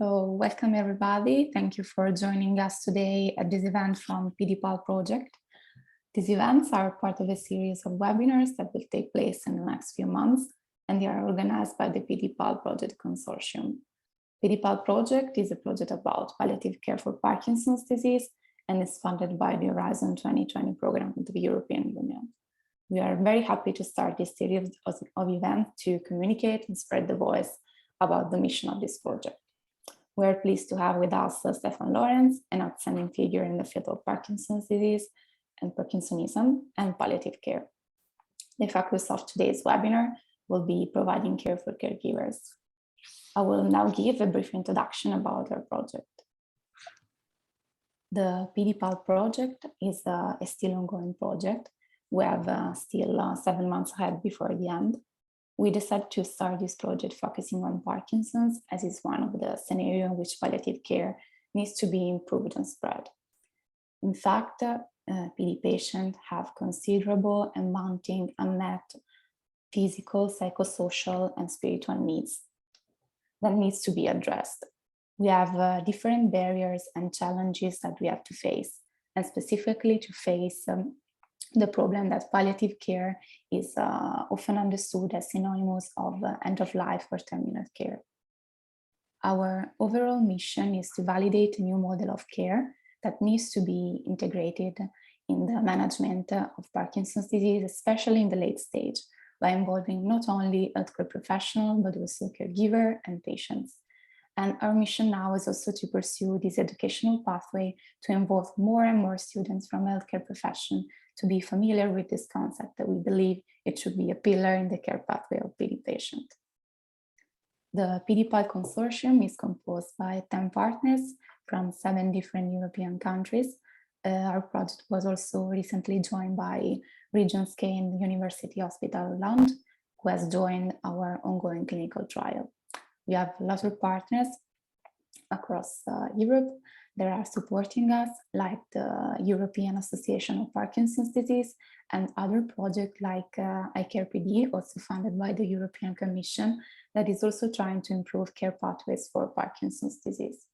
So welcome everybody. Thank you for joining us today at this event from PDPAL project. These events are part of a series of webinars that will take place in the next few months, and they are organized by the PDPAL project consortium. PDPAL project is a project about palliative care for Parkinson's disease and is funded by the Horizon 2020 program of the European Union. We are very happy to start this series of events to communicate and spread the voice about the mission of this project. We are pleased to have with us Stefan Lorenz, an outstanding figure in the field of Parkinson's disease and Parkinsonism and palliative care. The focus of today's webinar will be providing care for caregivers. I will now give a brief introduction about our project. The PDPAL project is a still ongoing project. We have still 7 months ahead before the end. We decided to start this project focusing on Parkinson's, as is one of the scenarios in which palliative care needs to be improved and spread. In fact, PD patients have considerable and mounting unmet physical, psychosocial, and spiritual needs that needs to be addressed. We have different barriers and challenges that we have to face, and specifically to face the problem that palliative care is often understood as synonymous of end of life or terminal care. Our overall mission is to validate a new model of care that needs to be integrated in the management of Parkinson's disease, especially in the late stage, by involving not only healthcare professionals, but also caregiver and patients. And our mission now is also to pursue this educational pathway to involve more and more students from healthcare profession to be familiar with this concept, that we believe it should be a pillar in the care pathway of PD patient. The PDPAL consortium is composed by 10 partners from 7 different European countries. Our project was also recently joined by Regions K and University Hospital Lund, who has joined our ongoing clinical trial. We have a lot of partners across Europe that are supporting us, like the European Association of Parkinson's Disease and other projects like iCarePD, also funded by the European Commission, that is also trying to improve care pathways for Parkinson's disease.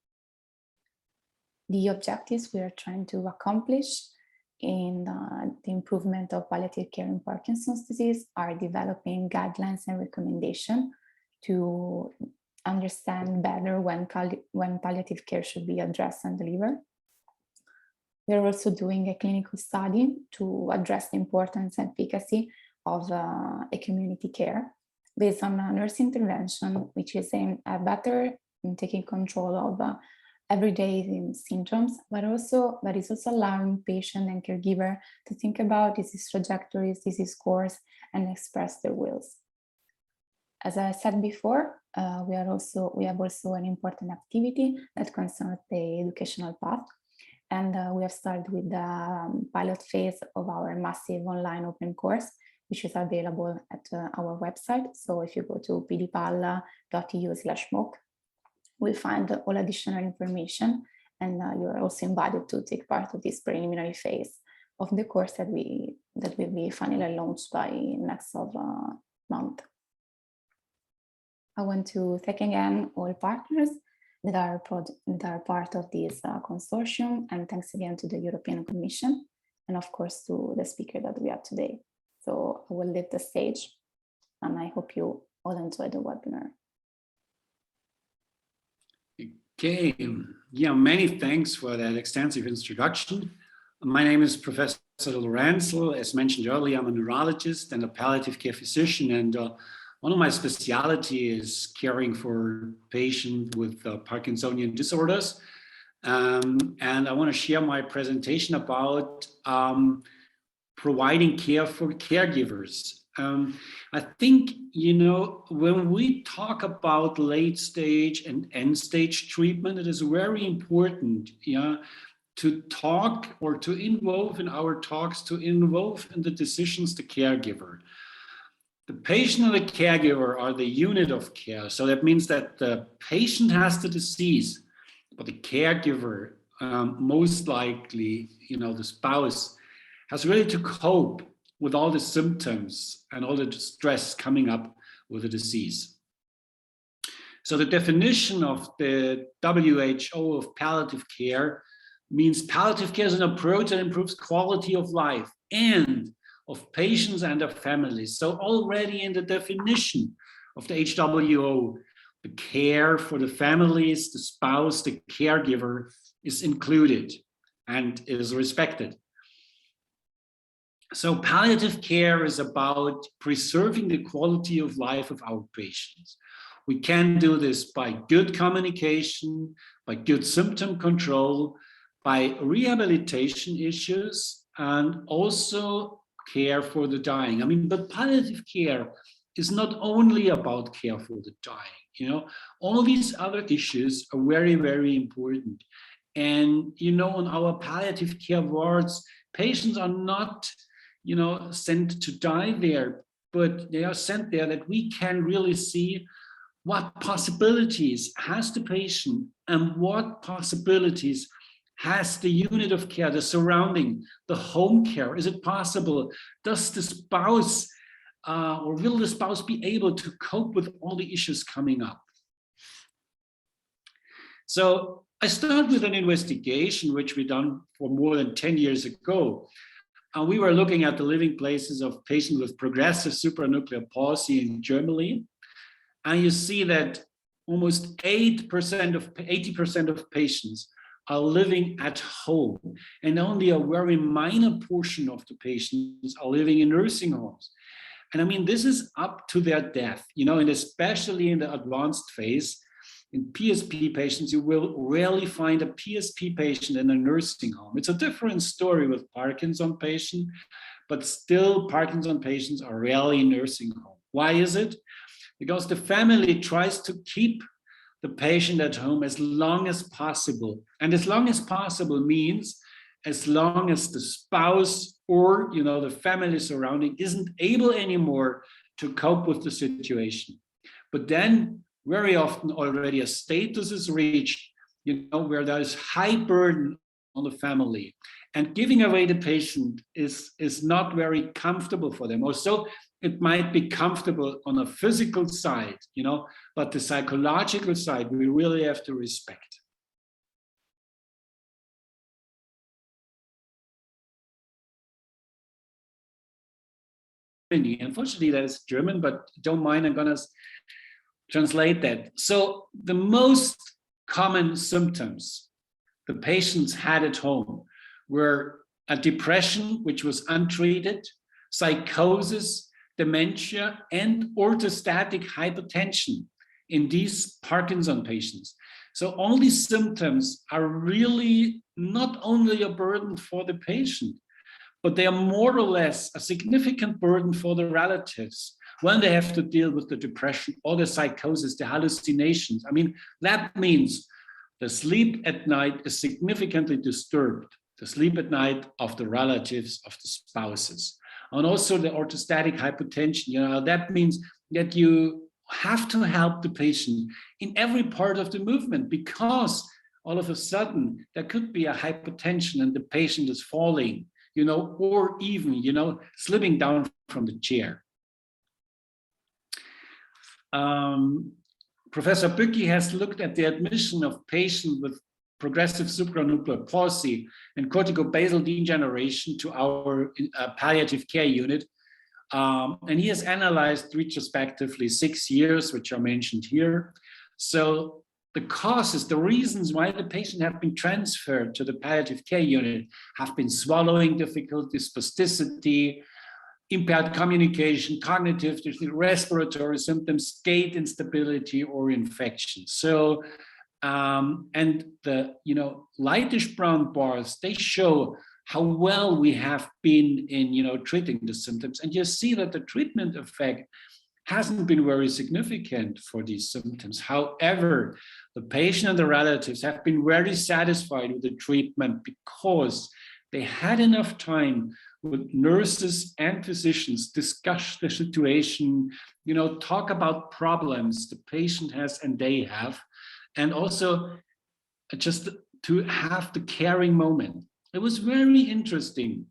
The objectives we are trying to accomplish in the improvement of palliative care in Parkinson's disease are developing guidelines and recommendations to understand better when palliative care should be addressed and delivered. We are also doing a clinical study to address the importance and efficacy of a community care based on a nurse intervention, which is aimed at better in taking control of everyday symptoms, but is also allowing patient and caregiver to think about disease trajectories, disease course, and express their wills. As I said before, we have also an important activity that concerns the educational path. And we have started with the pilot phase of our massive online open course, which is available at our website. So if you go to pdpal.eu/mooc, we'll find all additional information. And you're also invited to take part of this preliminary phase of the course that will be finally launched by next month. I want to thank again all partners that are part of this consortium, and thanks again to the European Commission, and of course to the speaker that we have today. So I will leave the stage, and I hope you all enjoy the webinar. Okay, yeah, many thanks for that extensive introduction. My name is Professor Lorenz. As mentioned earlier, I'm a neurologist and a palliative care physician, and one of my specialty is caring for patients with Parkinsonian disorders. And I want to share my presentation about providing care for caregivers. I think, when we talk about late stage and end stage treatment, it is very important, to talk or to involve in our talks, to involve in the decisions the caregiver. The patient and the caregiver are the unit of care. So that means that the patient has the disease, but the caregiver, most likely, the spouse, has really to cope with all the symptoms and all the stress coming up with the disease. So the definition of the WHO of palliative care means palliative care is an approach that improves quality of life and of patients and their families. So already in the definition of the HWO, the care for the families, the spouse, the caregiver is included and is respected. So palliative care is about preserving the quality of life of our patients. We can do this by good communication, by good symptom control, by rehabilitation issues, and also care for the dying. I mean, but palliative care is not only about care for the dying, you know, all these other issues are very, very important. And, you know, on our palliative care wards, patients are not, you know, sent to die there, but they are sent there that we can really see what possibilities has the patient and what possibilities has the unit of care, the surrounding, the home care. Is it possible? Does the spouse or will the spouse be able to cope with all the issues coming up? So I start with an investigation which we done for more than 10 years ago. We were looking at the living places of patients with progressive supranuclear palsy in Germany. And you see that almost 80% of patients are living at home, and only a very minor portion of the patients are living in nursing homes. And I mean, this is up to their death, you know, and especially in the advanced phase, in PSP patients, you will rarely find a PSP patient in a nursing home. It's a different story with Parkinson patients, but still Parkinson patients are rarely in nursing home. Why is it? Because the family tries to keep the patient at home as long as possible. And as long as possible means as long as the spouse or, you know, the family surrounding isn't able anymore to cope with the situation. But then very often already a status is reached, you know, where there is high burden on the family. And giving away the patient is not very comfortable for them. Also, it might be comfortable on a physical side, you know, but the psychological side, we really have to respect. Unfortunately, that is German, but don't mind, I'm gonna translate that. So the most common symptoms the patients had at home were a depression, which was untreated, psychosis, dementia, and orthostatic hypotension in these Parkinson patients. So all these symptoms are really not only a burden for the patient, but they are more or less a significant burden for the relatives when they have to deal with the depression or the psychosis, the hallucinations. I mean, that means the sleep at night is significantly disturbed, the sleep at night of the relatives, of the spouses. And also the orthostatic hypotension, you know, that means that you have to help the patient in every part of the movement, because all of a sudden there could be a hypotension and the patient is falling, you know, or even, you know, slipping down from the chair. Professor Bücki has looked at the admission of patients with progressive supranuclear palsy and corticobasal degeneration to our palliative care unit. And he has analyzed retrospectively 6 years, which are mentioned here. So the causes, the reasons why the patient have been transferred to the palliative care unit have been swallowing difficulties, spasticity, impaired communication, cognitive, respiratory symptoms, gait instability, or infection. So, and the, you know, lightish brown bars, they show how well we have been in, you know, treating the symptoms. And you see that the treatment effect hasn't been very significant for these symptoms. However, the patient and the relatives have been very satisfied with the treatment because they had enough time with nurses and physicians, discuss the situation, you know, talk about problems the patient has and they have, and also just to have the caring moment. It was very interesting.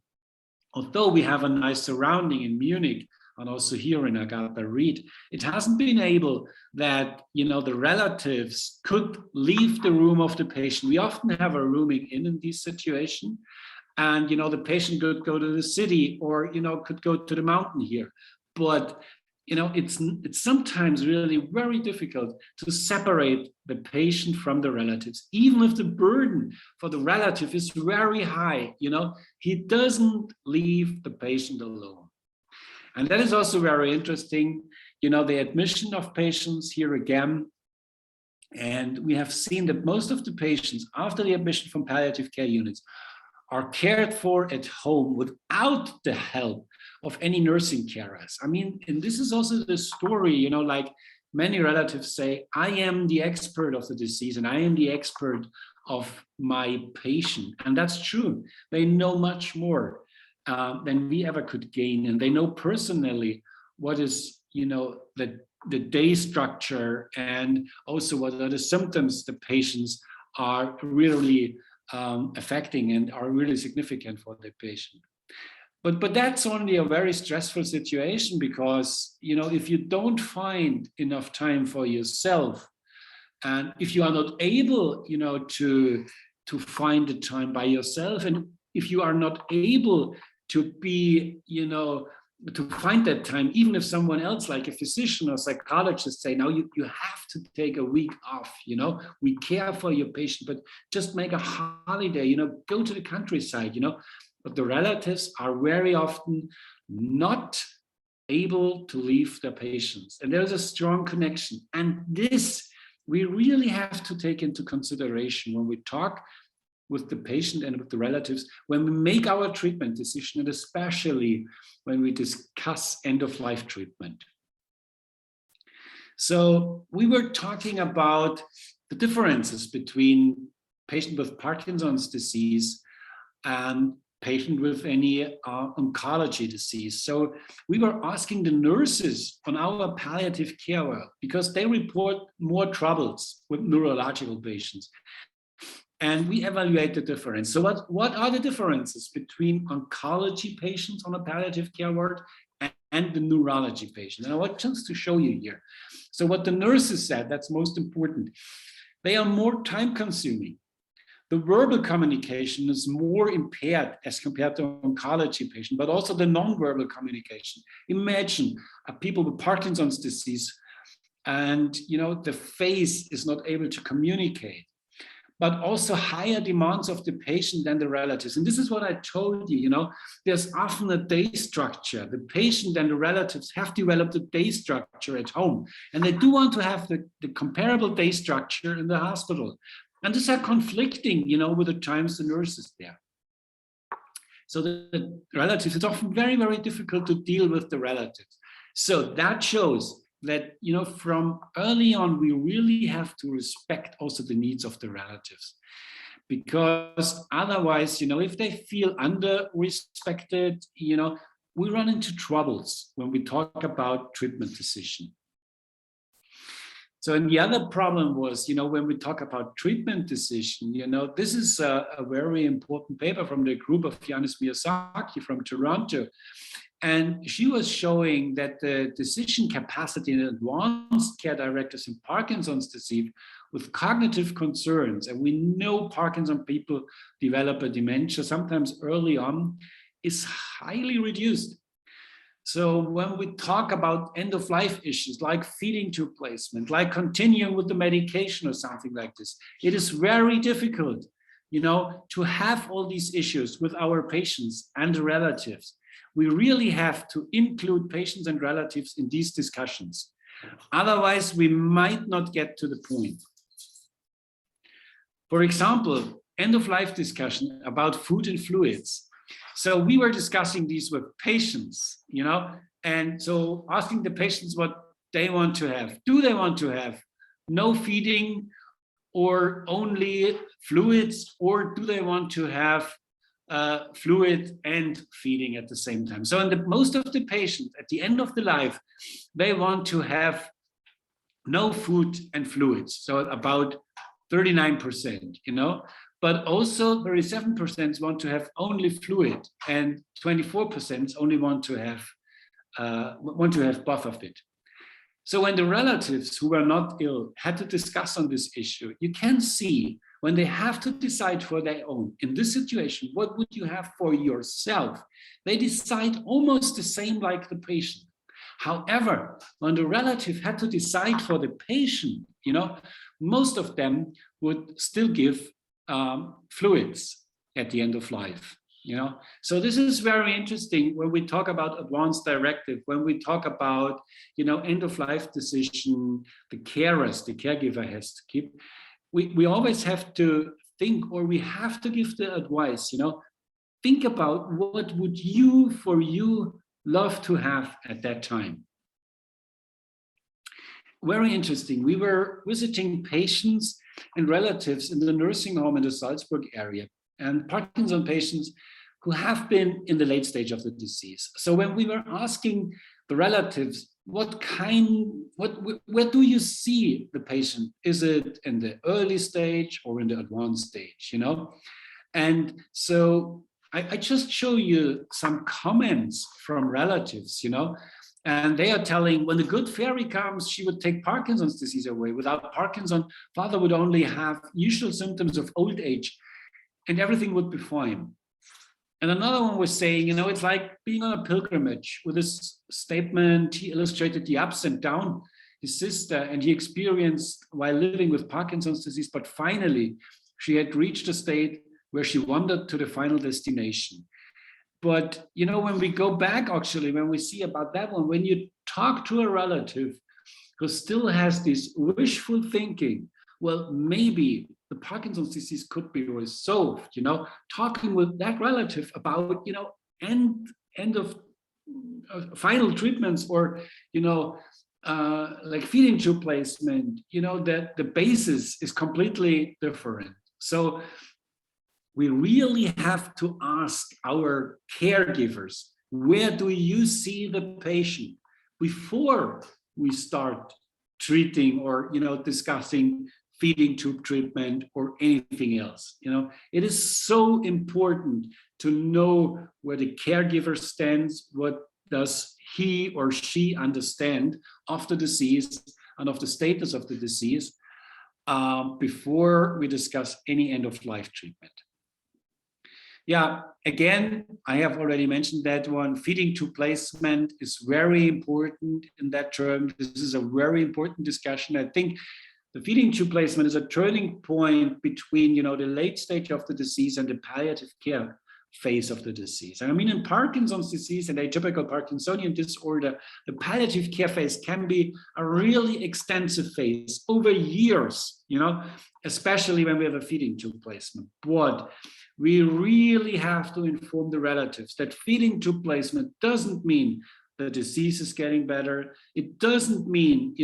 Although we have a nice surrounding in Munich, and also here in Agatha Reed, it hasn't been able that, the relatives could leave the room of the patient. We often have a rooming in this situation. And, the patient could go to the city or, could go to the mountain here. But, it's sometimes really very difficult to separate the patient from the relatives, even if the burden for the relative is very high, he doesn't leave the patient alone. And that is also very interesting, the admission of patients here again. And we have seen that most of the patients after the admission from palliative care units are cared for at home without the help of any nursing carers. I mean, and this is also the story, like many relatives say, I am the expert of the disease and I am the expert of my patient. And that's true. They know much more than we ever could gain. And they know personally what is, the day structure and also what are the symptoms the patients are really affecting and are really significant for the patient. But that's only a very stressful situation because, if you don't find enough time for yourself, and if you are not able, to find the time by yourself, and if you are not able to be, to find that time, even if someone else like a physician or psychologist say, no, you have to take a week off, we care for your patient, but just make a holiday, go to the countryside, but the relatives are very often not able to leave their patients. And there's a strong connection. And this we really have to take into consideration when we talk with the patient and with the relatives, when we make our treatment decision, and especially when we discuss end-of-life treatment. So we were talking about the differences between patient with Parkinson's disease and patient with any oncology disease. So we were asking the nurses on our palliative care work because they report more troubles with neurological patients. And we evaluate the difference. So what are the differences between oncology patients on a palliative care ward and the neurology patient? And I want just to show you here. So what the nurses said, that's most important. They are more time consuming. The verbal communication is more impaired as compared to oncology patient, but also the non-verbal communication. Imagine people with Parkinson's disease and the face is not able to communicate, but also higher demands of the patient than the relatives. And this is what I told you, there's often a day structure. The patient and the relatives have developed a day structure at home, and they do want to have the comparable day structure in the hospital. And these are conflicting, with the times the nurse is there. So the relatives, it's often very, very difficult to deal with the relatives. So that shows that, from early on, we really have to respect also the needs of the relatives. Because otherwise, if they feel under-respected, we run into troubles when we talk about treatment decision. So, and the other problem was, when we talk about treatment decision, this is a very important paper from the group of Yanis Miyazaki from Toronto. And she was showing that the decision capacity in advanced care directors in Parkinson's disease with cognitive concerns, and we know Parkinson people develop a dementia sometimes early on, is highly reduced. So when we talk about end-of-life issues like feeding tube placement, like continuing with the medication or something like this, it is very difficult, to have all these issues with our patients and relatives. We really have to include patients and relatives in these discussions. Otherwise, we might not get to the point. For example, end-of-life discussion about food and fluids. So we were discussing these with patients, and so asking the patients what they want to have. Do they want to have no feeding or only fluids, or do they want to have fluid and feeding at the same time? So in most of the patients at the end of the life, they want to have no food and fluids. So about 39%, but also 37% want to have only fluid and 24% only want to have want to have both of it. So when the relatives who were not ill had to discuss on this issue, you can see when they have to decide for their own, in this situation, what would you have for yourself? They decide almost the same like the patient. However, when the relative had to decide for the patient, most of them would still give fluids at the end of life. So this is very interesting when we talk about advanced directive, when we talk about end of life decision, the caregiver has to keep. We always have to think, or we have to give the advice. Think about what would you love to have at that time. Very interesting. We were visiting patients and relatives in the nursing home in the Salzburg area, and Parkinson patients who have been in the late stage of the disease. So when we were asking the relatives, where do you see the patient? Is it in the early stage or in the advanced stage, And so I just show you some comments from relatives, and they are telling, when the good fairy comes, she would take Parkinson's disease away. Without Parkinson, father would only have usual symptoms of old age and everything would be fine. And another one was saying, it's like being on a pilgrimage. With this statement, he illustrated the ups and downs his sister and he experienced while living with Parkinson's disease, but finally she had reached a state where she wandered to the final destination. But, when we go back, actually, when we see about that one, when you talk to a relative who still has this wishful thinking, well, maybe the Parkinson's disease could be resolved, talking with that relative about, end of final treatments or, like feeding tube placement, that the basis is completely different. So we really have to ask our caregivers, where do you see the patient before we start treating or, discussing feeding tube treatment or anything else. It is so important to know where the caregiver stands, what does he or she understand of the disease and of the status of the disease before we discuss any end-of-life treatment. Yeah, again, I have already mentioned that one. Feeding tube placement is very important in that term. This is a very important discussion. I think the feeding tube placement is a turning point between, the late stage of the disease and the palliative care phase of the disease. And I mean, in Parkinson's disease and atypical Parkinsonian disorder, the palliative care phase can be a really extensive phase over years, especially when we have a feeding tube placement. But we really have to inform the relatives that feeding tube placement doesn't mean the disease is getting better. It doesn't mean,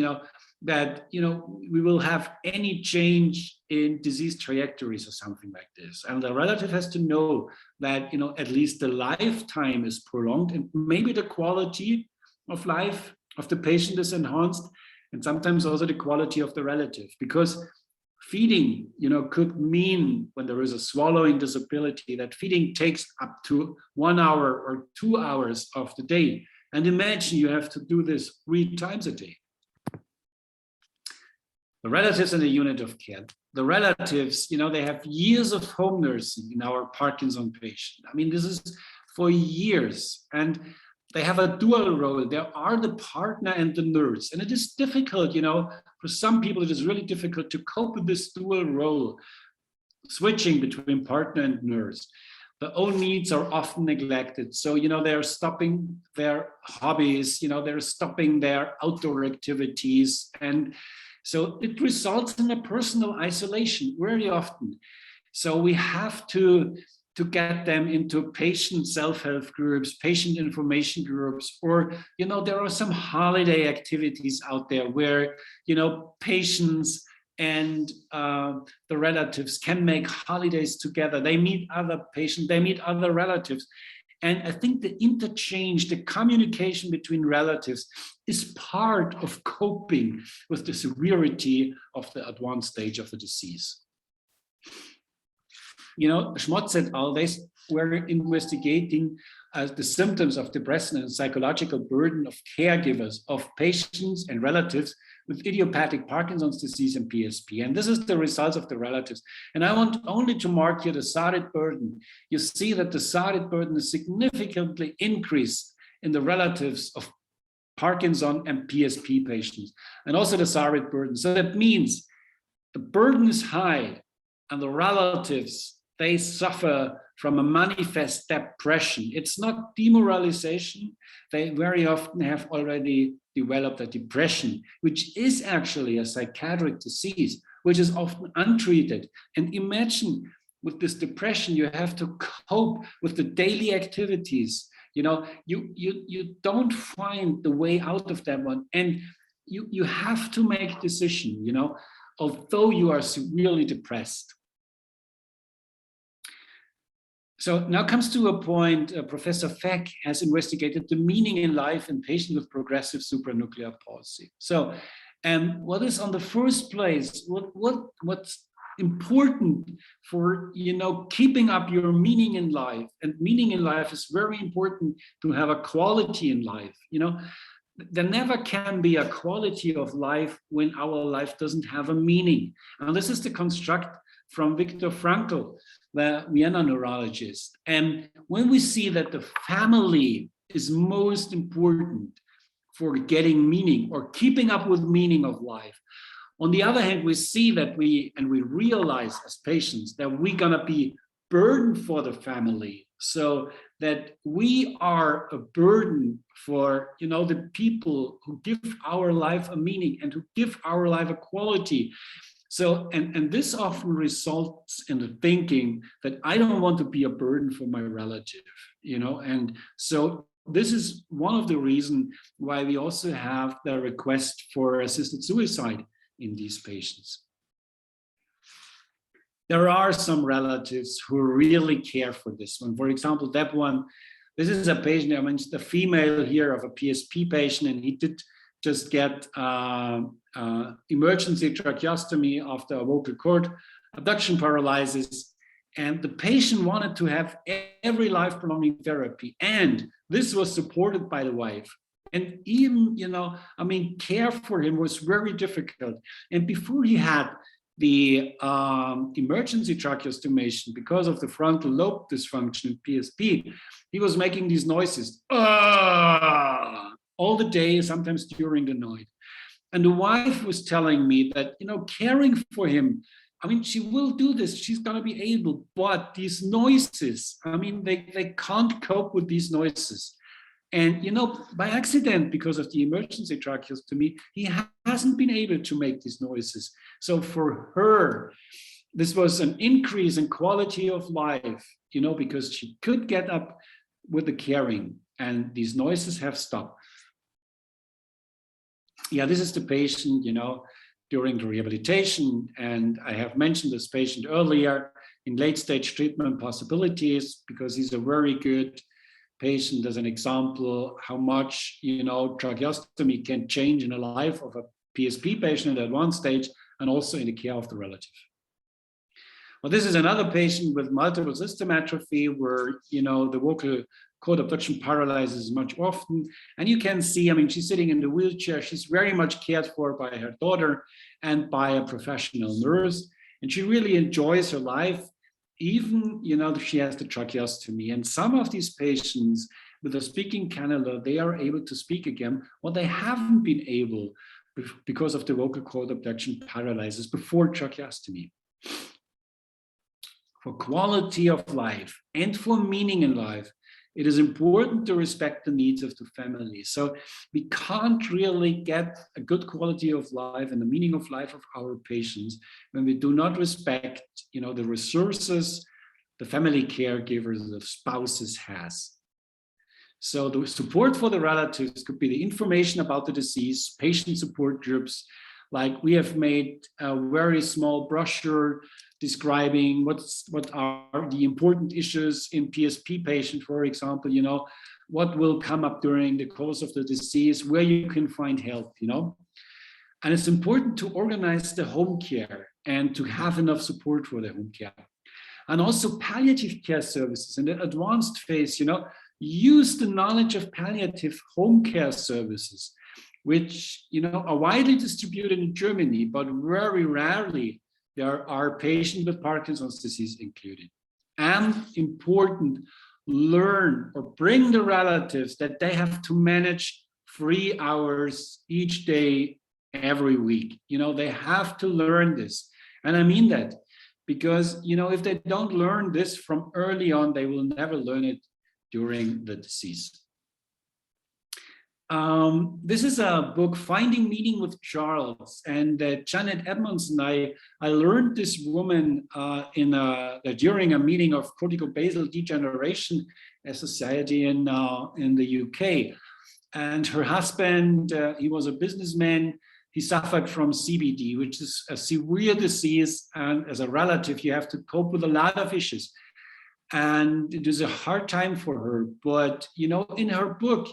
that, we will have any change in disease trajectories or something like this. And the relative has to know that, at least the lifetime is prolonged and maybe the quality of life of the patient is enhanced, and sometimes also the quality of the relative, because feeding, could mean when there is a swallowing disability that feeding takes up to 1 hour or 2 hours of the day. And imagine you have to do this 3 times a day. The relatives in the unit of care. The relatives, they have years of home nursing in our Parkinson patient. I mean, this is for years. And they have a dual role. They are the partner and the nurse. And it is difficult, for some people, it is really difficult to cope with this dual role, switching between partner and nurse. Their own needs are often neglected. So, they're stopping their hobbies, they're stopping their outdoor activities. And so it results in a personal isolation very often. So we have to get them into patient self-help groups, patient information groups, or, there are some holiday activities out there where, patients and the relatives can make holidays together. They meet other patients, they meet other relatives. And I think the interchange, the communication between relatives is part of coping with the severity of the advanced stage of the disease. Schmotz et al., they were investigating the symptoms of depression and psychological burden of caregivers, of patients and relatives with idiopathic Parkinson's disease and PSP. And this is the results of the relatives. And I want only to mark here the SARID burden. You see that the SARID burden is significantly increased in the relatives of Parkinson and PSP patients, and also the SARID burden. So that means the burden is high, and the relatives, they suffer from a manifest depression. It's not demoralization. They very often have already developed a depression, which is actually a psychiatric disease, which is often untreated. And imagine with this depression, you have to cope with the daily activities. You know, you don't find the way out of that one. And you have to make a decision, you know, although you are severely depressed. So now comes to a point, Professor Feck has investigated the meaning in life in patients with progressive supranuclear palsy. So what is on the first place, what's important for, you know, keeping up your meaning in life? And meaning in life is very important to have a quality in life. You know, there never can be a quality of life when our life doesn't have a meaning. And this is the construct from Viktor Frankl, the Vienna neurologist. And when we see that the family is most important for getting meaning or keeping up with meaning of life, on the other hand, we see that we realize as patients that we're gonna be burden for the family, so that we are a burden for, you know, the people who give our life a meaning and who give our life a quality. So, and this often results in the thinking that I don't want to be a burden for my relative, you know, and so this is one of the reasons why we also have the request for assisted suicide in these patients. There are some relatives who really care for this one. For example, that one, this is a patient, I mentioned the female here of a PSP patient, and he did just get emergency tracheostomy after a vocal cord abduction paralysis. And the patient wanted to have every life-prolonging therapy. And this was supported by the wife. And even, you know, I mean, care for him was very difficult. And before he had the emergency tracheostomation because of the frontal lobe dysfunction in PSP, he was making these noises all the day, sometimes during the night. And the wife was telling me that, you know, caring for him, I mean, she will do this, she's gonna be able, but these noises, I mean, they can't cope with these noises. And, you know, by accident, because of the emergency tracheostomy, he hasn't been able to make these noises. So for her, this was an increase in quality of life, you know, because she could get up with the caring and these noises have stopped. Yeah, this is the patient, you know, during the rehabilitation. And I have mentioned this patient earlier in late stage treatment possibilities, because he's a very good patient as an example how much, you know, tracheostomy can change in the life of a PSP patient at one stage and also in the care of the relative. Well, this is another patient with multiple system atrophy where, you know, the vocal cord abduction paralyzes much often. And you can see, I mean, she's sitting in the wheelchair. She's very much cared for by her daughter and by a professional nurse. And she really enjoys her life, even, you know, she has the tracheostomy. And some of these patients with a speaking cannula, they are able to speak again, or they haven't been able because of the vocal cord abduction paralysis before tracheostomy. For quality of life and for meaning in life, it is important to respect the needs of the family. So we can't really get a good quality of life and the meaning of life of our patients when we do not respect, you know, the resources the family caregivers, the spouses has. So the support for the relatives could be the information about the disease, patient support groups. Like we have made a very small brochure describing what are the important issues in PSP patient, for example, you know, what will come up during the course of the disease, where you can find help, you know. And it's important to organize the home care and to have enough support for the home care. And also palliative care services in the advanced phase, you know, use the knowledge of palliative home care services, which are widely distributed in Germany, but very rarely there are patients with Parkinson's disease included. And important, learn or bring the relatives that they have to manage 3 hours each day, every week. They have to learn this. And I mean that because, if they don't learn this from early on, they will never learn it during the disease. This is a book, Finding Meaning with Charles, and Janet Edmonds and I learned this woman during a meeting of corticobasal degeneration society in the UK. And her husband, he was a businessman. He suffered from CBD, which is a severe disease, and as a relative, you have to cope with a lot of issues. And it is a hard time for her, but in her book,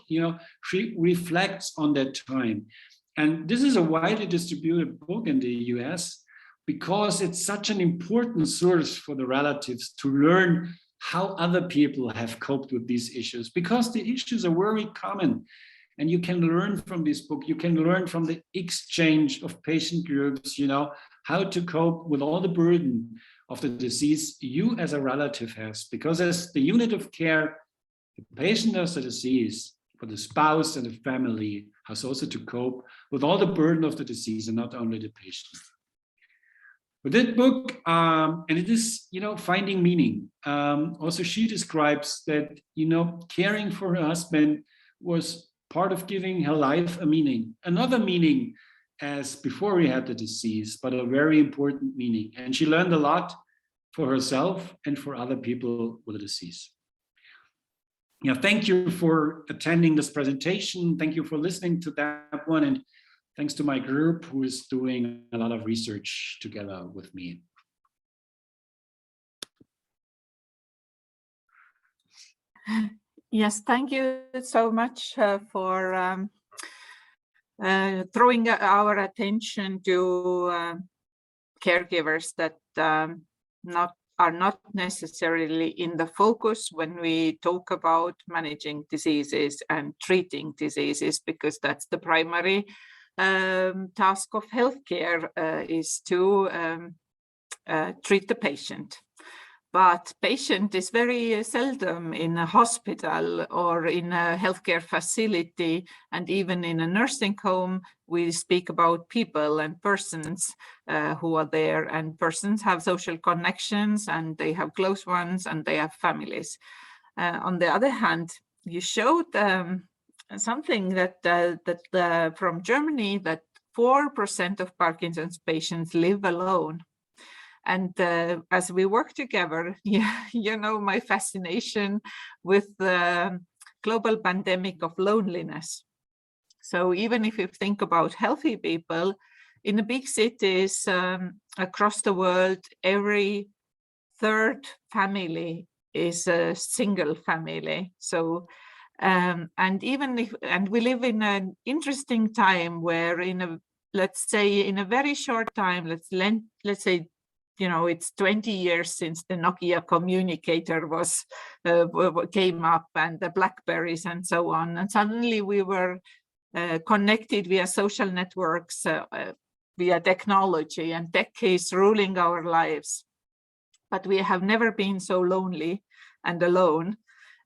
she reflects on that time. And this is a widely distributed book in the US because it's such an important source for the relatives to learn how other people have coped with these issues, because the issues are very common. And you can learn from this book, you can learn from the exchange of patient groups, how to cope with all the burden of the disease you as a relative has, because as the unit of care, the patient has the disease, but the spouse and the family has also to cope with all the burden of the disease and not only the patient. With that book, and it is, Finding Meaning. Also, she describes that, caring for her husband was part of giving her life a meaning, another meaning as before he had the disease, but a very important meaning. And she learned a lot for herself and for other people with the disease. Thank you for attending this presentation. Thank you for listening to that one. And thanks to my group who is doing a lot of research together with me. Yes, thank you so much for throwing our attention to caregivers that are not necessarily in the focus when we talk about managing diseases and treating diseases, because that's the primary task of healthcare, is to treat the patient. But patient is very seldom in a hospital or in a healthcare facility, and even in a nursing home, we speak about people and persons who are there, and persons have social connections and they have close ones and they have families. On the other hand, you showed something that from Germany, that 4% of Parkinson's patients live alone. And as we work together, my fascination with the global pandemic of loneliness. So even if you think about healthy people, in the big cities across the world, every third family is a single family. So, and we live in an interesting time where let's say in a very short time, let's say, it's 20 years since the Nokia communicator came up, and the Blackberries and so on. And suddenly we were connected via social networks, via technology, and tech is ruling our lives. But we have never been so lonely and alone.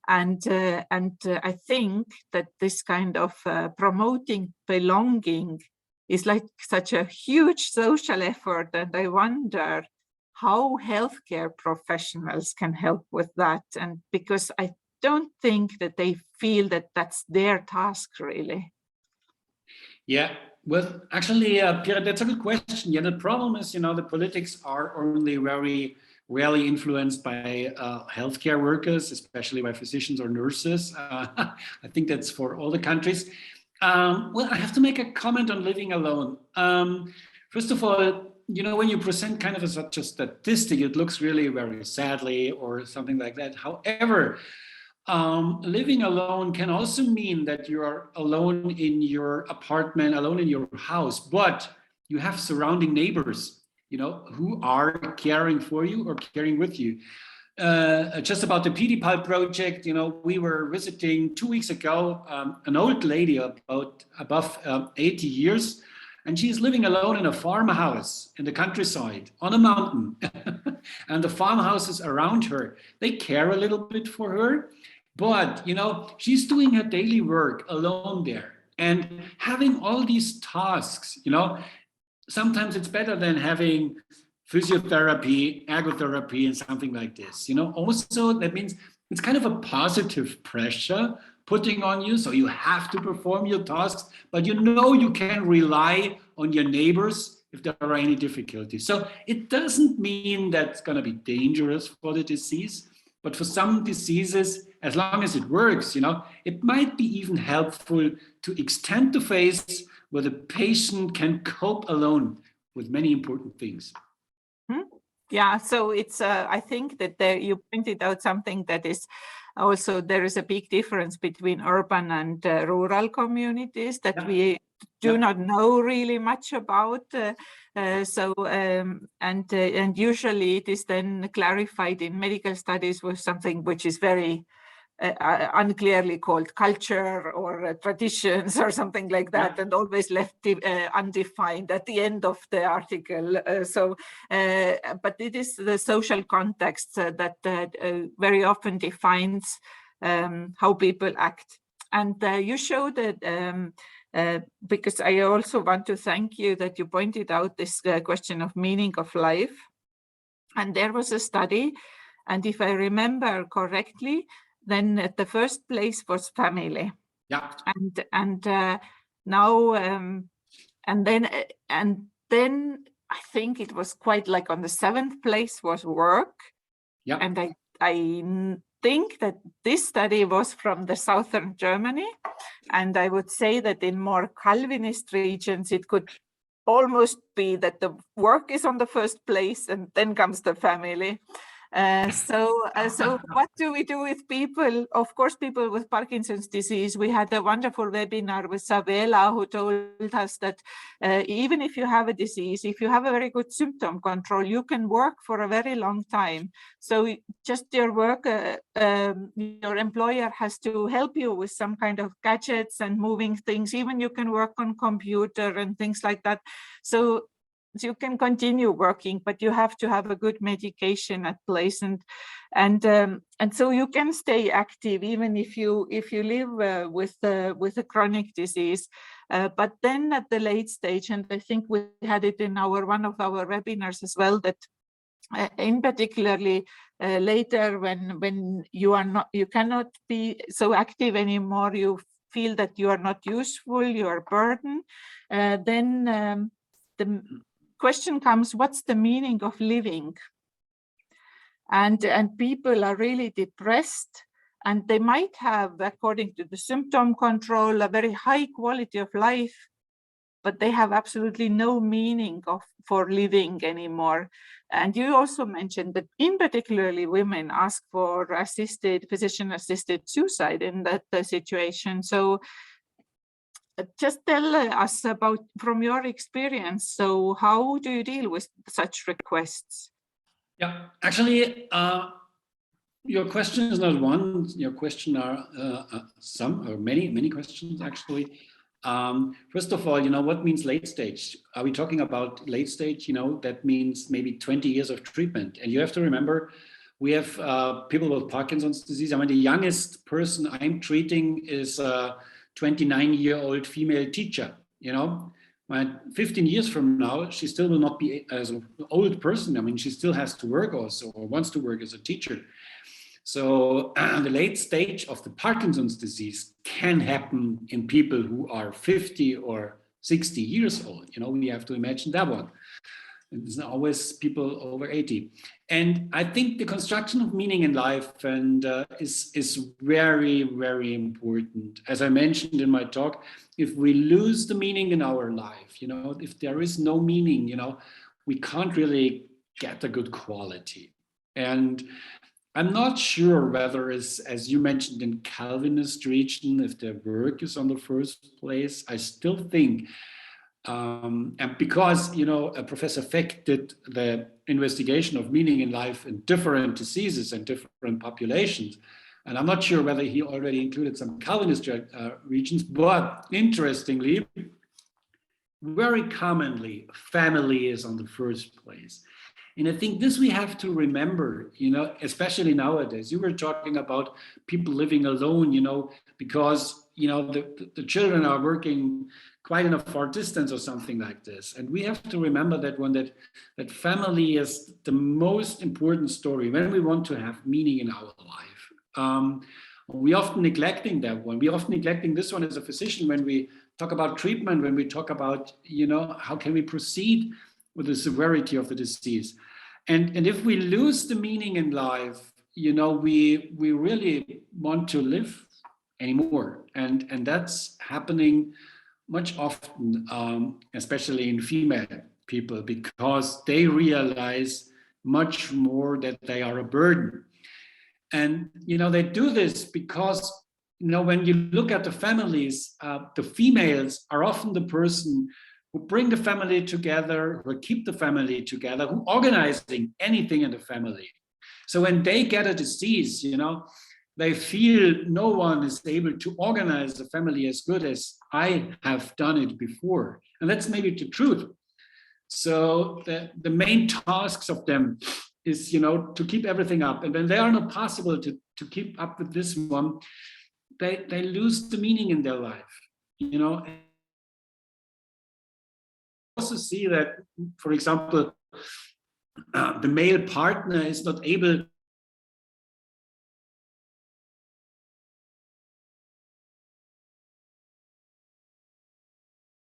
And I think that this kind of promoting belonging is like such a huge social effort. And I wonder how healthcare professionals can help with that. And because I don't think that they feel that that's their task, really. Yeah, well, actually, Pierre, that's a good question. Yeah, the problem is, the politics are only very rarely influenced by healthcare workers, especially by physicians or nurses. I think that's for all the countries. Well, I have to make a comment on living alone. First of all, when you present kind of such a statistic, it looks really very sadly or something like that. However, living alone can also mean that you are alone in your apartment, alone in your house, but you have surrounding neighbors, who are caring for you or caring with you. just about the PDPAL project, we were visiting 2 weeks ago an old lady above 80 years, and she's living alone in a farmhouse in the countryside on a mountain. And the farmhouses around her, they care a little bit for her, but she's doing her daily work alone there and having all these tasks. Sometimes it's better than having physiotherapy, ergotherapy, and something like this. Also, that means it's kind of a positive pressure putting on you. So you have to perform your tasks, but you can rely on your neighbors if there are any difficulties. So it doesn't mean that it's going to be dangerous for the disease, but for some diseases, as long as it works, it might be even helpful to extend the phase where the patient can cope alone with many important things. Yeah, so it's, I think that you pointed out something that is also, there is a big difference between urban and rural communities that we do not know really much about. And usually it is then clarified in medical studies with something which is very unclearly called culture or traditions or something like that, and always left undefined at the end of the article. But it is the social context that very often defines how people act. And you showed that, because I also want to thank you that you pointed out this question of meaning of life. And there was a study, and if I remember correctly, then at the first place was family. Yeah. And now and then I think it was quite like on the 7th place was work. Yeah. And I think that this study was from the southern Germany, and I would say that in more Calvinist regions it could almost be that the work is on the first place and then comes the family. So what do we do with people? Of course, people with Parkinson's disease. We had a wonderful webinar with Sabela, who told us that even if you have a disease, if you have a very good symptom control, you can work for a very long time. So just your work, your employer has to help you with some kind of gadgets and moving things. Even you can work on computer and things like that. So you can continue working, but you have to have a good medication at place, and so you can stay active even if you live with a chronic disease. But then at the late stage, and I think we had it in one of our webinars as well, that in particularly later when you cannot be so active anymore, you feel that you are not useful, you are a burden, then the question comes, what's the meaning of living? And people are really depressed, and they might have, according to the symptom control, a very high quality of life, but they have absolutely no meaning for living anymore. And you also mentioned that in particularly women ask for physician-assisted suicide in that situation. So just tell us about, from your experience, so how do you deal with such requests? Yeah, actually, your question is not one. Your question are some or many questions actually. First of all, what means late stage? Are we talking about late stage? That means maybe 20 years of treatment. And you have to remember, we have people with Parkinson's disease. I mean, the youngest person I'm treating is a 29-year-old female teacher. 15 years from now, she still will not be as an old person. I mean, she still has to work also, or wants to work as a teacher. So the late stage of the Parkinson's disease can happen in people who are 50 or 60 years old. We have to imagine that one. It's not always people over 80. And I think the construction of meaning in life is very, very important. As I mentioned in my talk, if we lose the meaning in our life, if there is no meaning, we can't really get a good quality. And I'm not sure whether, as you mentioned, in Calvinist region, if their work is on the first place. I still think And because, you know, Professor Feck did the investigation of meaning in life in different diseases and different populations, and I'm not sure whether he already included some Calvinist regions, but interestingly, very commonly, family is on the first place. And I think this we have to remember, you know, especially nowadays. You were talking about people living alone, you know, because, you know, the children are working quite in a far distance or something like this. And we have to remember that that family is the most important story when we want to have meaning in our life. We often neglecting that one. We often neglecting this one as a physician when we talk about treatment, when we talk about, you know, how can we proceed with the severity of the disease. And if we lose the meaning in life, you know, we really want to live anymore. And that's happening much often, especially in female people, because they realize much more that they are a burden. And, you know, they do this because, you know, when you look at the families, the females are often the person who bring the family together, who keep the family together, who organizing anything in the family. So when they get a disease, you know, they feel no one is able to organize the family as good as I have done it before. And that's maybe the truth. So the main tasks of them is, you know, to keep everything up. And when they are not possible to keep up with this one, they lose the meaning in their life, you know. Also see that, for example, the male partner is not able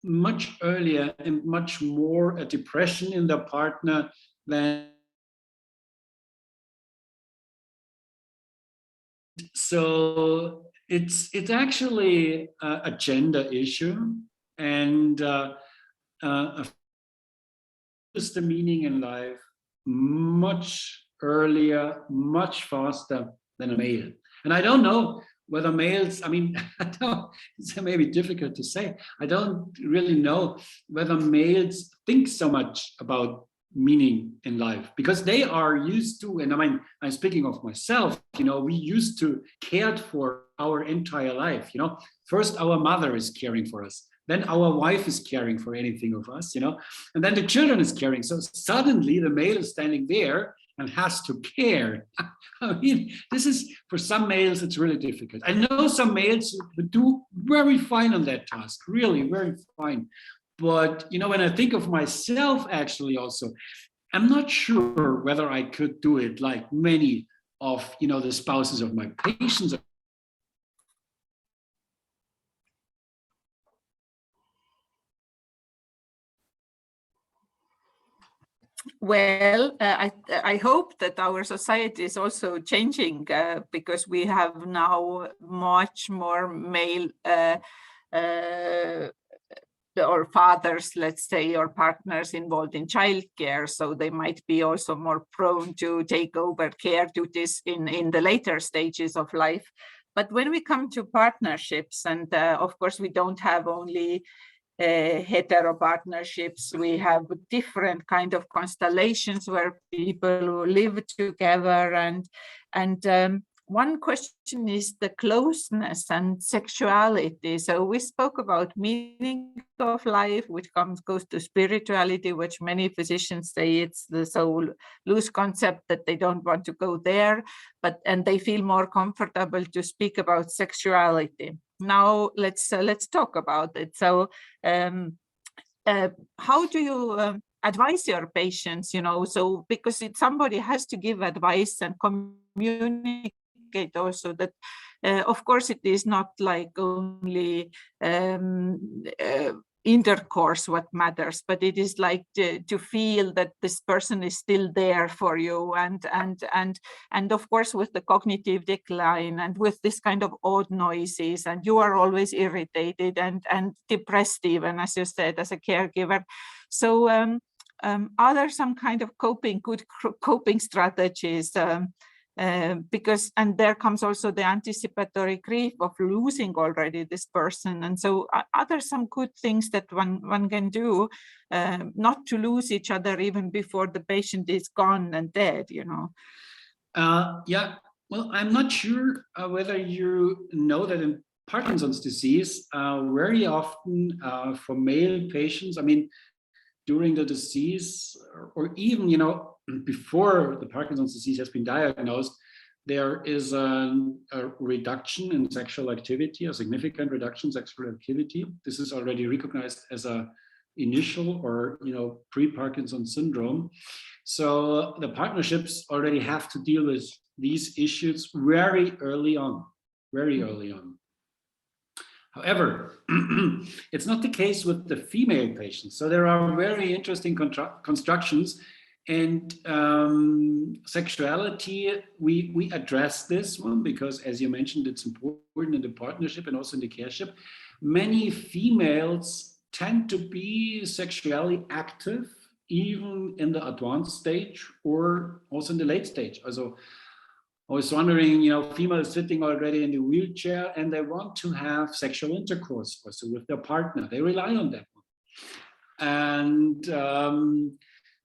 much earlier and much more a depression in the partner than. So it's actually a gender issue, and is the meaning in life much earlier, much faster than a male. And I don't know whether males, I mean, it's maybe difficult to say. I don't really know whether males think so much about meaning in life, because they are used to, and I mean, I'm speaking of myself, you know, we used to cared for our entire life, you know. First, our mother is caring for us. Then our wife is caring for anything of us, you know, and then the children is caring. So suddenly the male is standing there and has to care. I mean, this is, for some males, it's really difficult. I know some males who do very fine on that task, really very fine. But, you know, when I think of myself, actually also, I'm not sure whether I could do it like many of, you know, the spouses of my patients. Well, I hope that our society is also changing because we have now much more male or fathers, let's say, or partners involved in childcare. So they might be also more prone to take over care duties in the later stages of life. But when we come to partnerships, and of course, we don't have only hetero partnerships, we have different kind of constellations where people live together, and one question is the closeness and sexuality. So we spoke about meaning of life, which goes to spirituality, which many physicians say it's the so loose concept that they don't want to go there, and they feel more comfortable to speak about sexuality. Now let's talk about it. So how do you advise your patients, you know, so because somebody has to give advice and communicate also that of course it is not like only intercourse what matters, but it is like to feel that this person is still there for you, and of course with the cognitive decline and with this kind of odd noises, and you are always irritated and depressed, even as you said, as a caregiver. So are there some kind of good coping strategies Because, and there comes also the anticipatory grief of losing already this person. And so are there some good things that one can do not to lose each other even before the patient is gone and dead, you know? Yeah, well, I'm not sure whether you know that in Parkinson's disease, very often for male patients, I mean, during the disease, or even, you know, before the Parkinson's disease has been diagnosed, there is a reduction in sexual activity, a significant reduction in sexual activity. This is already recognized as a initial or, you know, pre-Parkinson syndrome. So the partnerships already have to deal with these issues very early on, very early on. However, it's not the case with the female patients. So there are very interesting constructions, and sexuality, we address this one because, as you mentioned, it's important in the partnership and also in the careship. Many females tend to be sexually active, even in the advanced stage or also in the late stage. Also, I was wondering, you know, females sitting already in the wheelchair and they want to have sexual intercourse also with their partner. They rely on that one. And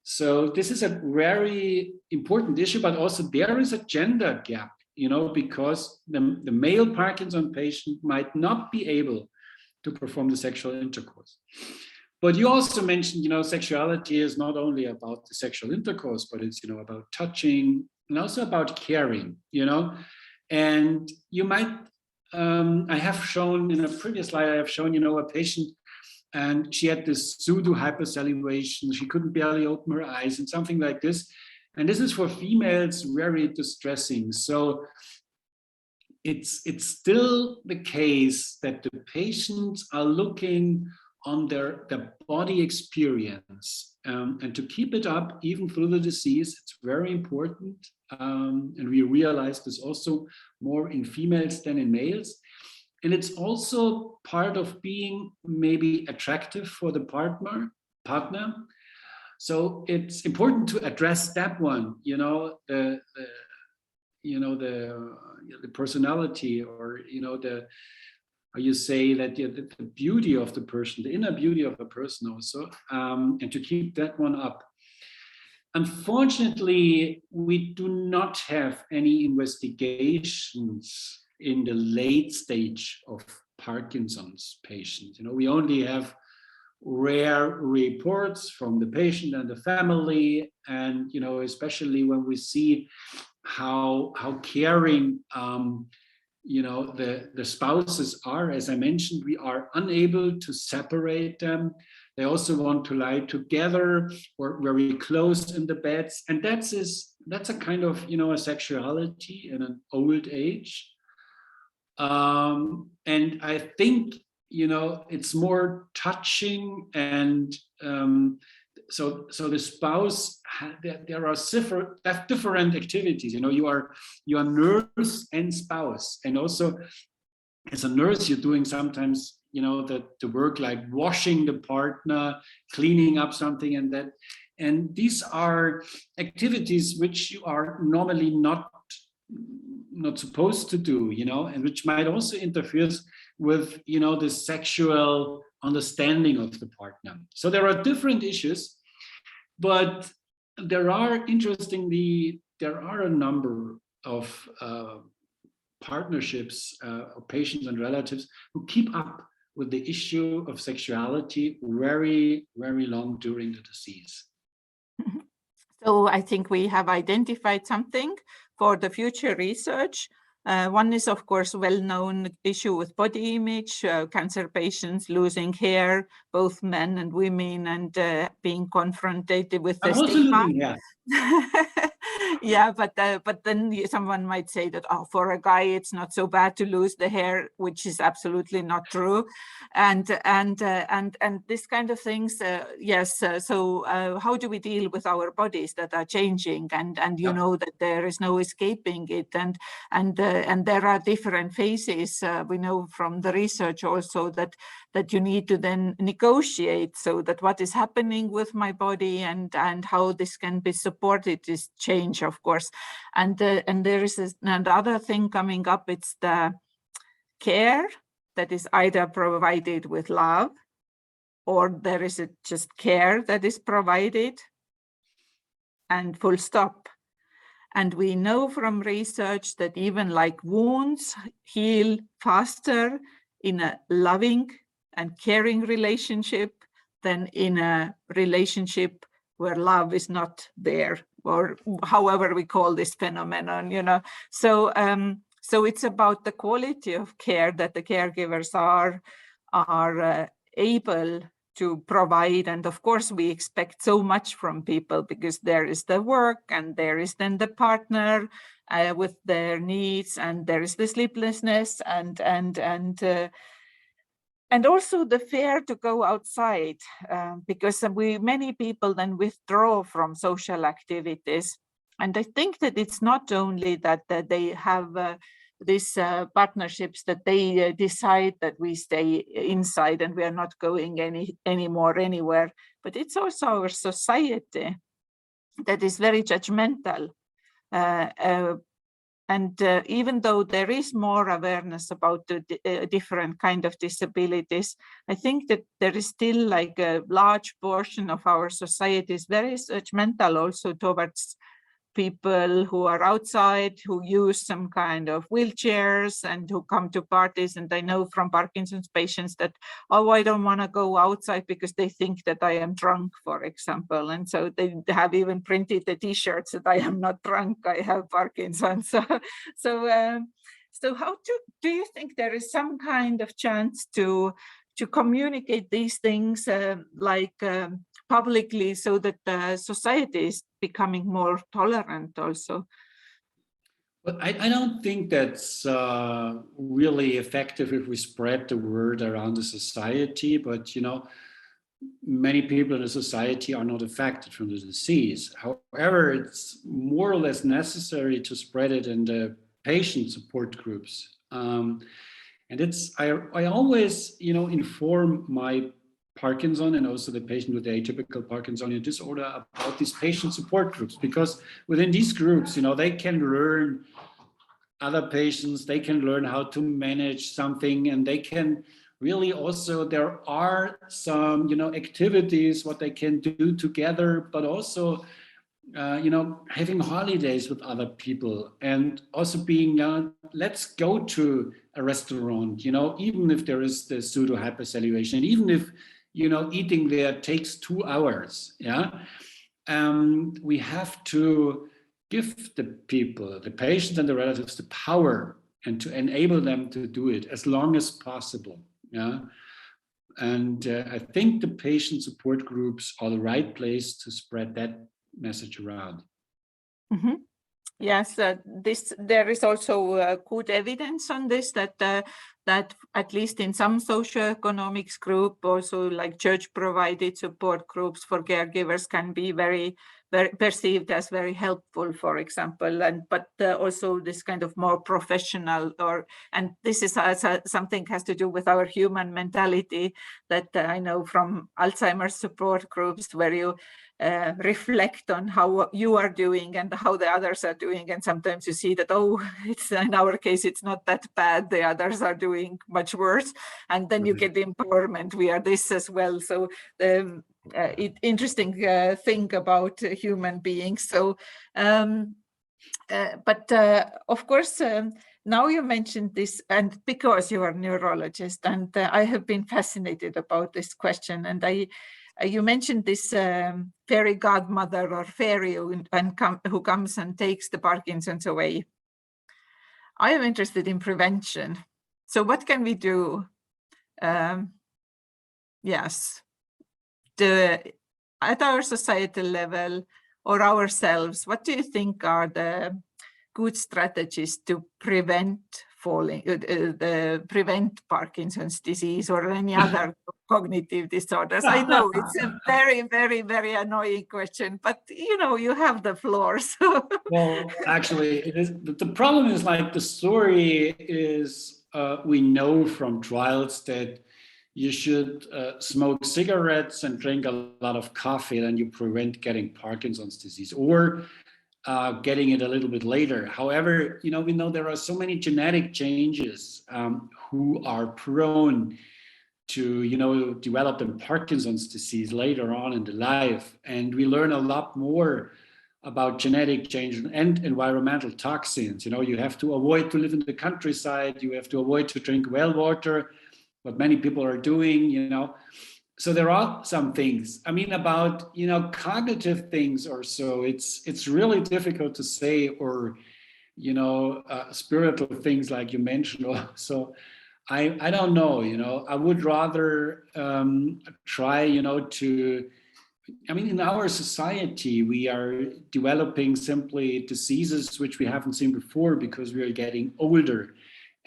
so this is a very important issue, but also there is a gender gap, you know, because the male Parkinson patient might not be able to perform the sexual intercourse. But you also mentioned, you know, sexuality is not only about the sexual intercourse, but it's, you know, about touching and also about caring, you know. And you might, I have shown in a previous slide, I have shown, you know, a patient, and she had this pseudo hypersalivation. She couldn't barely open her eyes and something like this. And this is for females very distressing. So it's still the case that the patients are looking on their body experience, and to keep it up even through the disease, it's very important. And we realize this also more in females than in males. And it's also part of being maybe attractive for the partner. So it's important to address that one, you know, the personality, or, you know, how you say that, the beauty of the person, the inner beauty of a person also, and to keep that one up. Unfortunately, we do not have any investigations in the late stage of Parkinson's patients. You know, we only have rare reports from the patient and the family, and, you know, especially when we see how caring you know, the spouses are. As I mentioned, we are unable to separate them. They also want to lie together or very close in the beds, and that's a kind of, you know, a sexuality in an old age. And I think, you know, it's more touching, and so the spouse, there are different activities. You know, you are nurse and spouse, and also as a nurse, you're doing sometimes, you know, the work like washing the partner, cleaning up something, and that. And these are activities which you are normally not supposed to do, you know, and which might also interfere with, you know, the sexual understanding of the partner. So there are different issues, but there are a number of partnerships, of patients and relatives who keep up with the issue of sexuality very, very long during the disease. So I think we have identified something for the future research. One is, of course, well-known issue with body image, cancer patients losing hair, both men and women, and being confronted with the stigma. Yeah. Yeah, but then someone might say that, oh, for a guy it's not so bad to lose the hair, which is absolutely not true, and this kind of things. Yes. So how do we deal with our bodies that are changing, and you know that there is no escaping it, and there are different phases. We know from the research also that that you need to then negotiate, so that what is happening with my body and how this can be supported is change, of course. And there is another thing coming up. It's the care that is either provided with love, or there is just care that is provided, and full stop. And we know from research that even like wounds heal faster in a loving and caring relationship than in a relationship where love is not there, or however we call this phenomenon, you know. So so it's about the quality of care that the caregivers are able to provide. And of course, we expect so much from people, because there is the work, and there is then the partner with their needs, and there is the sleeplessness, and also the fear to go outside, because many people then withdraw from social activities. And I think that it's not only that they have these partnerships, that they decide that we stay inside and we are not going anymore anywhere, but it's also our society that is very judgmental. And even though there is more awareness about the different kind of disabilities, I think that there is still like a large portion of our society is very judgmental also towards people who are outside, who use some kind of wheelchairs and who come to parties. And I know from Parkinson's patients that, oh, I don't want to go outside because they think that I am drunk, for example. And so they have even printed the t-shirts that I am not drunk, I have Parkinson's. So how do you think there is some kind of chance to communicate these things publicly, so that the society is becoming more tolerant also? But I don't think that's really effective if we spread the word around the society. But, you know, many people in the society are not affected from the disease. However, it's more or less necessary to spread it in the patient support groups. And I always, you know, inform my Parkinson and also the patient with the atypical Parkinsonian disorder about these patient support groups, because within these groups, you know, they can learn other patients, they can learn how to manage something, and they can really also, there are some, you know, activities what they can do together, but also you know, having holidays with other people, and also being, let's go to a restaurant, you know, even if there is the pseudo hypersalivation, even if, you know, eating there takes 2 hours, yeah. We have to give the people, the patients and the relatives, the power and to enable them to do it as long as possible, yeah. And I think the patient support groups are the right place to spread that message around. Mm-hmm. Yes, there is also good evidence on this, that at least in some socioeconomics group, also like church-provided support groups for caregivers can be very perceived as very helpful, for example, but also this kind of more professional, and this is something has to do with our human mentality, that I know from Alzheimer's support groups, where you reflect on how you are doing and how the others are doing, and sometimes you see that, oh, it's in our case it's not that bad, the others are doing much worse, and then you get the empowerment, we are this as well. So interesting thing about human beings. So but of course, now you mentioned this, and because you are a neurologist, and I have been fascinated about this question, and you mentioned this fairy godmother or fairy who comes and takes the Parkinson's away. I am interested in prevention. So what can we do? Yes, at our societal level or ourselves, what do you think are the good strategies to prevent prevent Parkinson's disease or any other cognitive disorders? I know it's a very, very, very annoying question, but you know, you have the floor. So. Well, actually, it is, the problem is, like, the story is, we know from trials that you should smoke cigarettes and drink a lot of coffee, then you prevent getting Parkinson's disease, or getting it a little bit later. However, we know there are so many genetic changes who are prone to, develop the Parkinson's disease later on in the life. And we learn a lot more about genetic change and environmental toxins. You have to avoid to live in the countryside. You have to avoid to drink well water, what many people are doing. So there are some things. About cognitive things or so. It's really difficult to say, or spiritual things like you mentioned. So I don't know. I would rather try to. In our society, we are developing simply diseases which we haven't seen before because we are getting older.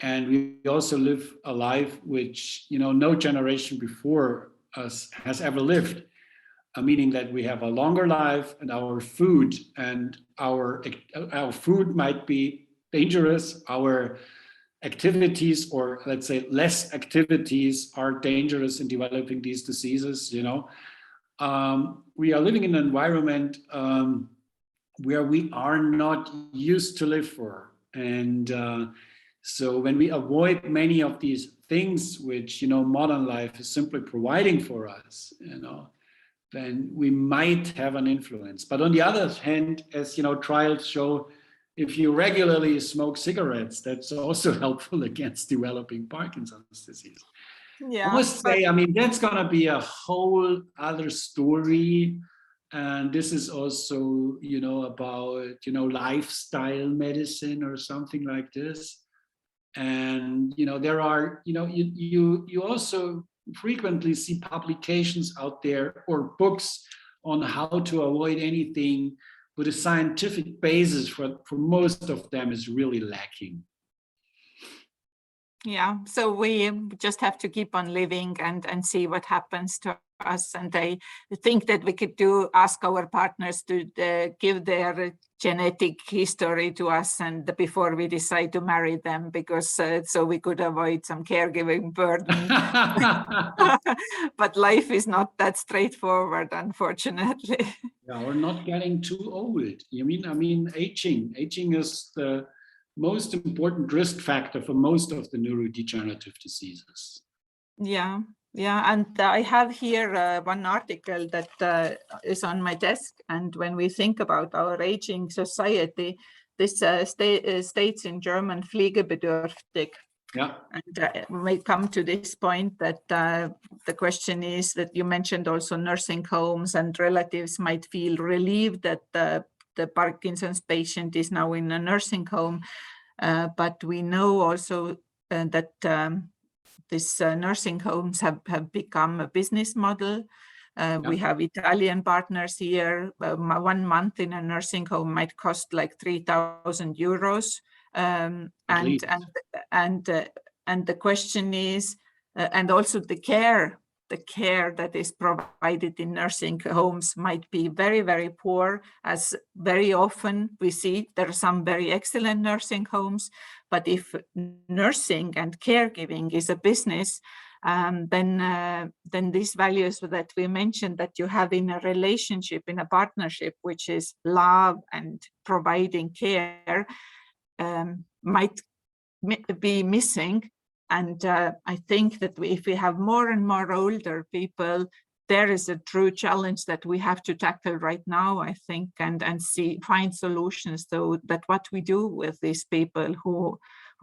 And we also live a life which, no generation before us has ever lived, meaning that we have a longer life, and our food might be dangerous. Our activities, or let's say less activities, are dangerous in developing these diseases. We are living in an environment where we are not used to live for. And so when we avoid many of these things which, modern life is simply providing for us, then we might have an influence. But on the other hand, as trials show, if you regularly smoke cigarettes, that's also helpful against developing Parkinson's disease. Yeah, I must say, that's going to be a whole other story. And this is also, about, lifestyle medicine or something like this. And, there are, you also frequently see publications out there or books on how to avoid anything, but a scientific basis for most of them is really lacking. Yeah, so we just have to keep on living and see what happens to us. And I think that we could ask our partners to give their genetic history to us, and before we decide to marry them, because so we could avoid some caregiving burden. But life is not that straightforward, unfortunately. Yeah, or not getting too old. Aging is the most important risk factor for most of the neurodegenerative diseases. Yeah, and I have here one article that is on my desk, and when we think about our aging society, this states in German pflegebedürftig. Yeah. And we come to this point that the question is that you mentioned also nursing homes, and relatives might feel relieved that the Parkinson's patient is now in a nursing home. But we know also that these nursing homes have become a business model. We have Italian partners here. 1 month in a nursing home might cost like 3,000 euros. And the question is, and also the care that is provided in nursing homes might be very, very poor, as very often we see there are some very excellent nursing homes. But if nursing and caregiving is a business, then these values that we mentioned that you have in a relationship, in a partnership, which is love and providing care, might be missing. And I think that if we have more and more older people, there is a true challenge that we have to tackle right now, I think, and find solutions so that what we do with these people who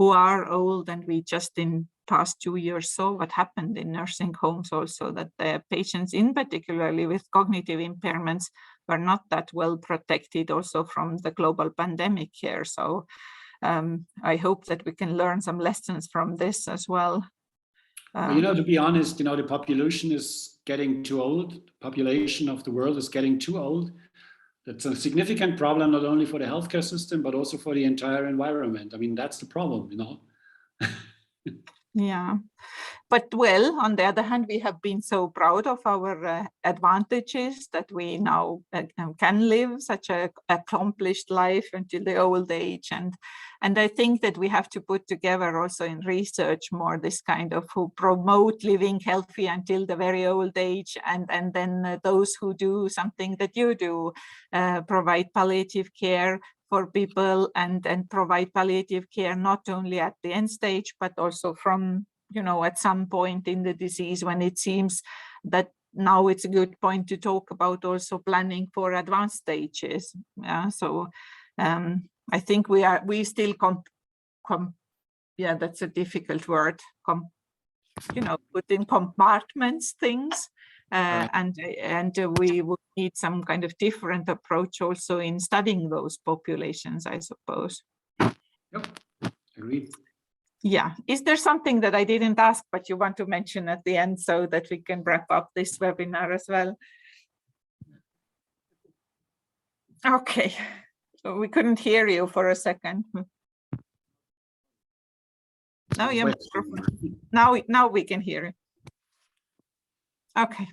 are old. And we just in past 2 years saw what happened in nursing homes also, that the patients, in particularly with cognitive impairments, were not that well protected also from the global pandemic here. So I hope that we can learn some lessons from this as well. To be honest, the population is getting too old. The population of the world is getting too old. That's a significant problem, not only for the healthcare system, but also for the entire environment. That's the problem, Yeah. But well, on the other hand, we have been so proud of our advantages that we now can live such a accomplished life until the old age. And I think that we have to put together also in research more this kind of who promote living healthy until the very old age. And then those who do something that you do, provide palliative care for people and provide palliative care not only at the end stage, but also from, you know, at some point in the disease when it seems that now it's a good point to talk about also planning for advanced stages. Yeah, so I think we still yeah, that's a difficult word, you know, put in compartments things. And we would need some kind of different approach also in studying those populations, I suppose. Yep, agreed. Yeah. Is there something that I didn't ask, but you want to mention at the end so that we can wrap up this webinar as well? Okay. So we couldn't hear you for a second. Now, yeah, now we can hear you. Okay.